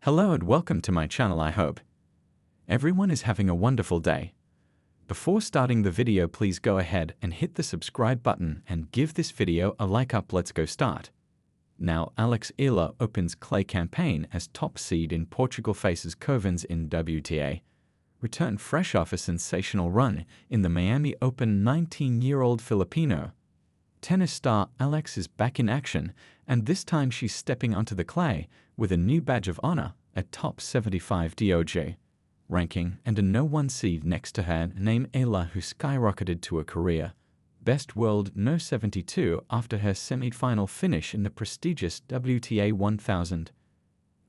Hello and welcome to my channel. I hope everyone is having a wonderful day. Before starting the video, please go ahead and hit the subscribe button and give this video a like up. Let's go start. Now, Alex Eala opens clay campaign as top seed in Portugal, faces Koevermans in WTA. Returned fresh off a sensational run in the Miami Open. 19-year-old Filipino tennis star Alex is back in action, and this time she's stepping onto the clay with a new badge of honor, a top 75 DOJ ranking, and a No. 1 seed next to her name, Eala, who skyrocketed to a career best world No. 72 after her semi-final finish in the prestigious WTA 1000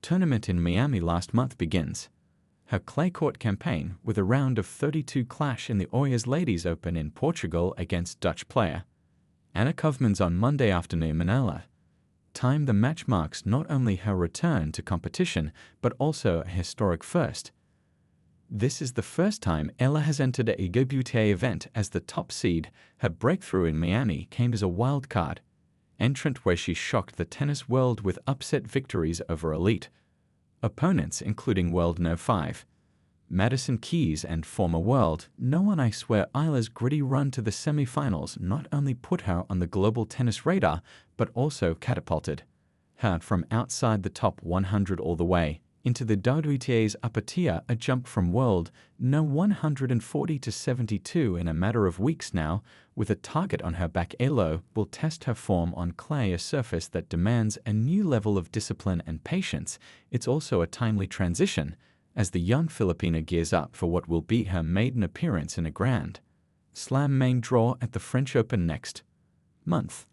tournament in Miami last month begins her clay court campaign with a round of 32 clash in the Oeiras Ladies Open in Portugal against Dutch player Anouk Koevermans on Monday afternoon. Manila time. The match marks not only her return to competition but also a historic first. This is the first time Eala has entered a WTA event as the top seed. Her breakthrough in Miami came as a wild card entrant where she shocked the tennis world with upset victories over elite opponents including world No. 5 Madison Keys and former world No. 1 Alex Eala's gritty run to the semifinals not only put her on the global tennis radar but also catapulted her from outside the top 100 all the way into the WTA's upper tier, a jump from world No. 140 to 72 in a matter of weeks. Now, with a target on her back, Eala will test her form on clay, a surface that demands a new level of discipline and patience. It's also a timely transition as the young Filipino gears up for what will be her maiden appearance in a Grand Slam main draw at the French Open next month.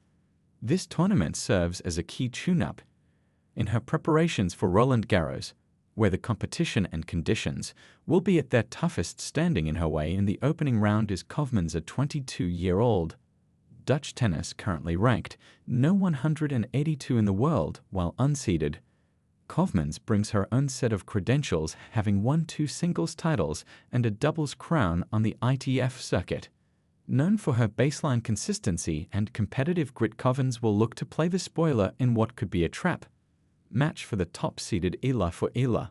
This tournament serves as a key tune-up in her preparations for Roland Garros, where the competition and conditions will be at their toughest. Standing in her way in the opening round is Koevermans, a 22-year-old Dutch tennis currently ranked No. 182 in the world, while unseeded. Koevermans brings her own set of credentials, having won 2 singles titles and a doubles crown on the ITF circuit. Known for her baseline consistency and competitive grit, Koevermans will look to play the spoiler in what could be a trap match for the top-seeded Eala. For Eala,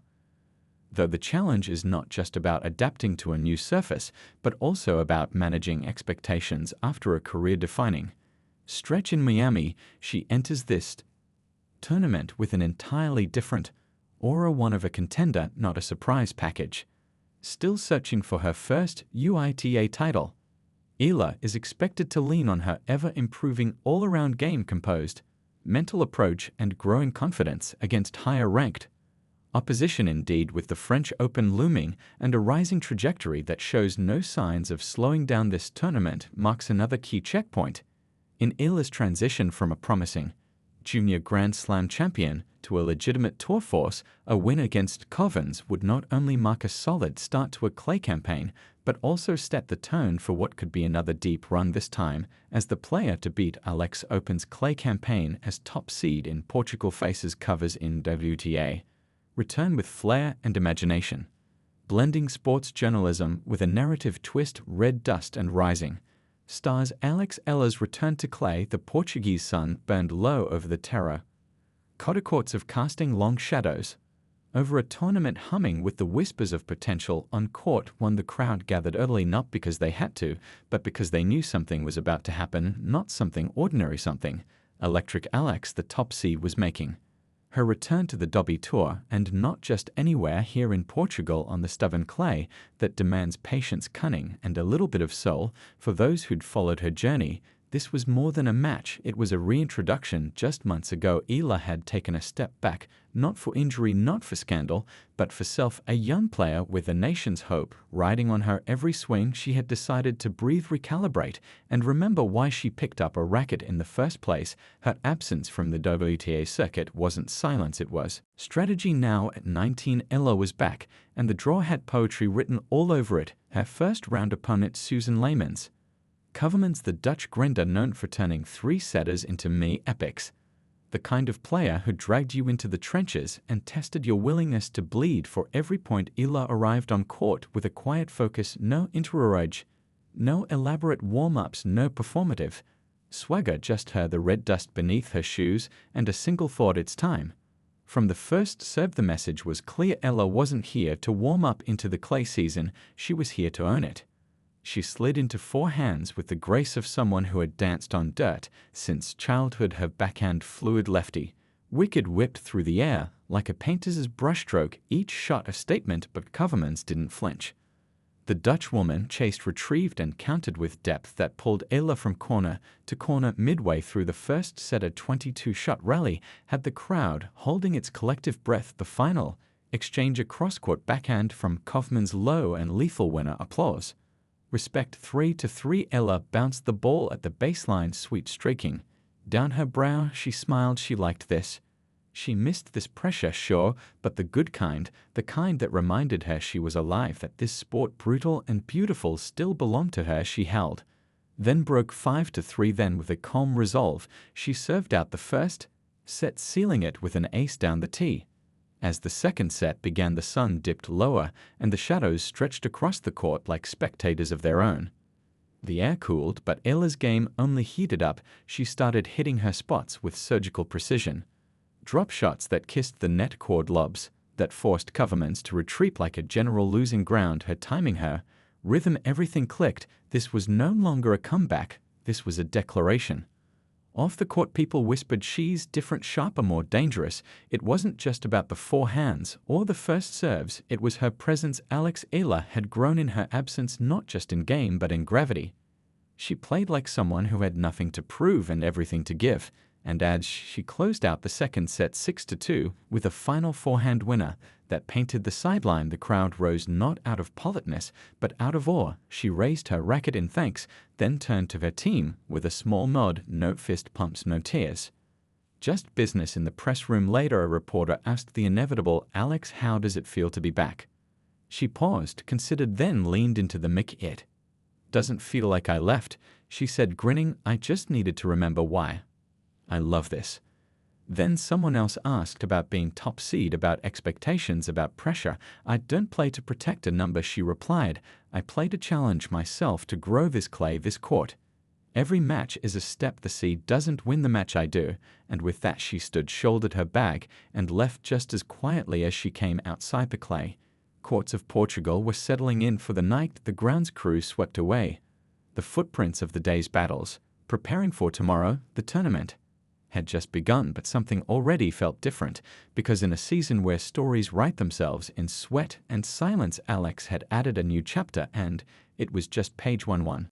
though, the challenge is not just about adapting to a new surface, but also about managing expectations after a career-defining stretch in Miami. She enters this tournament with an entirely different aura, one of a contender, not a surprise package. Still searching for her first WTA title, Eala is expected to lean on her ever-improving all-around game, composed mental approach, and growing confidence against higher-ranked opposition. Indeed, with the French Open looming and a rising trajectory that shows no signs of slowing down, this tournament marks another key checkpoint in Eala's transition from a promising junior Grand Slam champion to a legitimate tour force. A win against Koevermans would not only mark a solid start to a clay campaign, but also set the tone for what could be another deep run, this time as the player to beat. Alex opens clay campaign as top seed in Portugal, faces Koevermans in WTA. Return with flair and imagination, blending sports journalism with a narrative twist. Red dust and rising stars. Alex Eala's return to clay. The Portuguese sun burned low over the terra cotta courts of, casting long shadows over a tournament humming with the whispers of potential on court. One, the crowd gathered early, not because they had to, but because they knew something was about to happen, not something ordinary, something electric. Alex, the top seed, was making her return to the Dobby Tour, and not just anywhere. Here in Portugal, on the stubborn clay that demands patience, cunning, and a little bit of soul. For those who'd followed her journey, this was more than a match, it was a reintroduction. Just months ago, Eala had taken a step back, not for injury, not for scandal, but for self. A young player with the nation's hope riding on her every swing, she had decided to breathe, recalibrate, and remember why she picked up a racket in the first place. Her absence from the WTA circuit wasn't silence, it was strategy. Now, at 19, Eala was back, and the draw had poetry written all over it. Her first round opponent, Susan Leymans Koevermans, the Dutch grinder known for turning 3-setters into epics, the kind of player who dragged you into the trenches and tested your willingness to bleed for every point. Eala arrived on court with a quiet focus, no interroge, no elaborate warm-ups, no performative swagger, just her, the red dust beneath her shoes, and a single thought: it's time From the first serve the message was clear. Ella wasn't here to warm up into the clay season, she was here to own it. She slid into forehands with the grace of someone who had danced on dirt since childhood. Her backhand fluid lefty, wicked whipped through the air like a painter's brushstroke, each shot a statement, but Koevermans didn't flinch. The Dutch woman chased, retrieved, and countered with depth that pulled Eala from corner to corner midway through the first set. A 22-shot rally had the crowd holding its collective breath. The final exchange, a cross-court backhand from Koevermans, low and lethal winner. Applause. Respect. 3-3. Eala bounced the ball at the baseline, sweet streaking down her brow. She smiled. She liked this. She missed this pressure, sure, but the good kind, the kind that reminded her she was alive, that this sport, brutal and beautiful, still belonged to her. She held, then broke 5-3. Then, with a calm resolve, she served out the first set, sealing it with an ace down the tee. As the second set began, the sun dipped lower, and the shadows stretched across the court like spectators of their own. The air cooled, but Eala's game only heated up. She started hitting her spots with surgical precision. Drop shots that kissed the net, cord lobs that forced Koevermans to retreat like a general losing ground. Her timing, her rhythm, everything clicked. This was no longer a comeback, this was a declaration. Off the court, people whispered she's different, sharper, more dangerous. It wasn't just about the forehands or the first serves, it was her presence. Alex Eala had grown in her absence, not just in game but in gravity. She played like someone who had nothing to prove and everything to give. And as she closed out the second set 6-2 with a final forehand winner that painted the sideline, the crowd rose not out of politeness but out of awe. She raised her racket in thanks, then turned to her team with a small nod. No fist pumps, no tears. Just business. In the press room later, a reporter asked the inevitable, "Alex, how does it feel to be back?" She paused, considered, then leaned into the mic. "It doesn't feel like I left," she said, grinning. "I just needed to remember why I love this." Then someone else asked about being top seed, about expectations, about pressure. "I don't play to protect a number," she replied. "I play to challenge myself, to grow this clay, this court. Every match is a step. The seed doesn't win the match, I do." And with that she stood, shouldered her bag, and left just as quietly as she came. Outside the clay courts of Portugal were settling in for the night. The grounds crew swept away the footprints of the day's battles, preparing for tomorrow. The tournament had just begun, but something already felt different, because in a season where stories write themselves in sweat and silence, Alex had added a new chapter, and it was just page 11.